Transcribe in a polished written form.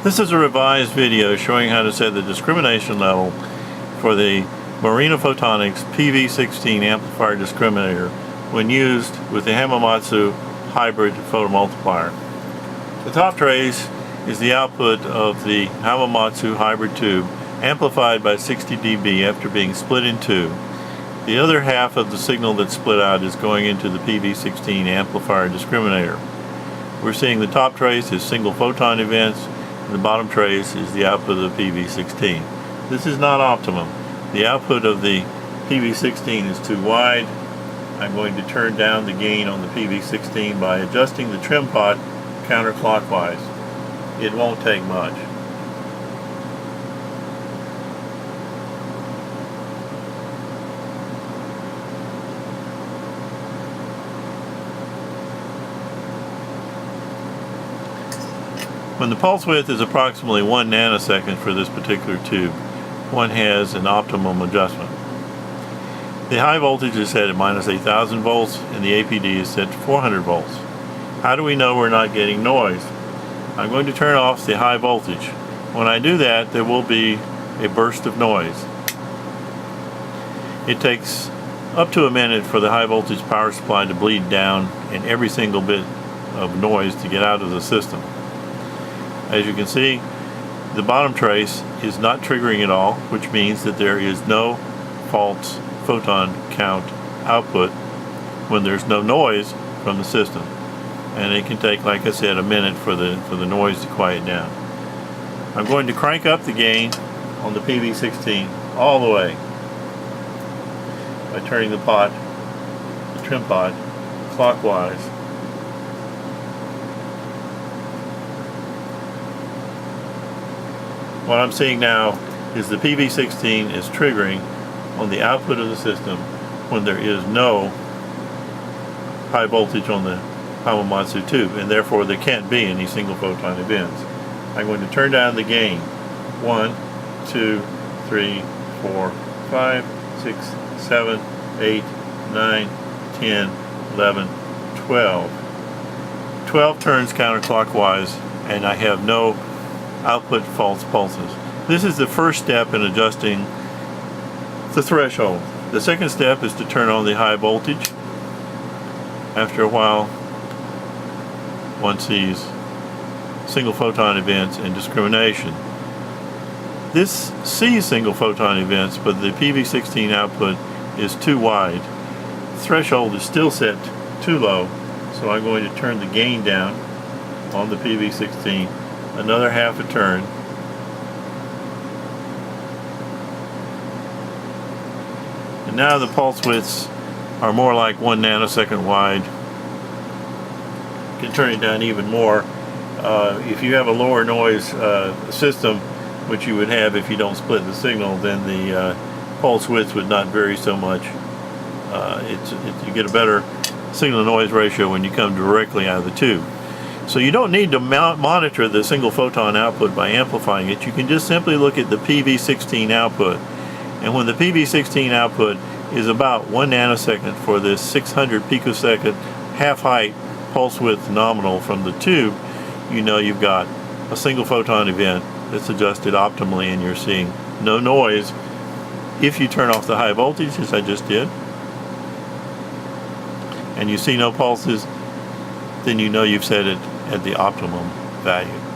This is a revised video showing how to set the discrimination level for the Marina Photonics PV16 Amplifier Discriminator when used with the Hamamatsu Hybrid Photomultiplier. The top trace is the output of the Hamamatsu Hybrid tube amplified by 60 dB after being split in two. The other half of the signal that's split out is going into the PV16 Amplifier Discriminator. We're seeing the top trace is single photon events, and the bottom trace is the output of the PV16. This is not optimum. The output of the PV16 is too wide. I'm going to turn down the gain on the PV16 by adjusting the trim pot counterclockwise. It won't take much. When the pulse width is approximately 1 nanosecond for this particular tube, one has an optimum adjustment. The high voltage is set at minus 8,000 volts and the APD is set to 400 volts. How do we know we're not getting noise? I'm going to turn off the high voltage. When I do that, there will be a burst of noise. It takes up to a minute for the high voltage power supply to bleed down and every single bit of noise to get out of the system. As you can see, the bottom trace is not triggering at all, which means that there is no false photon count output when there's no noise from the system. And it can take, like I said, a minute for the noise to quiet down. I'm going to crank up the gain on the PV16 all the way by turning the trim pot, clockwise. What I'm seeing now is the PV16 is triggering on the output of the system when there is no high voltage on the Hamamatsu tube, and therefore there can't be any single photon events. I'm going to turn down the gain. 1, 2, 3, 4, 5, 6, 7, 8, 9, 10, 11, 12. 12 turns counterclockwise and I have no output false pulses. This is the first step in adjusting the threshold. The second step is to turn on the high voltage. After a while, one sees single photon events and discrimination. This sees single photon events, but the PV16 output is too wide. The threshold is still set too low, so I'm going to turn the gain down on the PV16 another half a turn. And now the pulse widths are more like 1 nanosecond wide. You can turn it down even more. If you have a lower noise system, which you would have if you don't split the signal, then the pulse width would not vary so much. You get a better signal to noise ratio when you come directly out of the tube. So you don't need to monitor the single photon output by amplifying it. You can just simply look at the PV16 output. And when the PV16 output is about 1 nanosecond for this 600 picosecond half-height pulse width nominal from the tube, you know you've got a single photon event that's adjusted optimally and you're seeing no noise. If you turn off the high voltage, as I just did, and you see no pulses, then you know you've set it at the optimum value.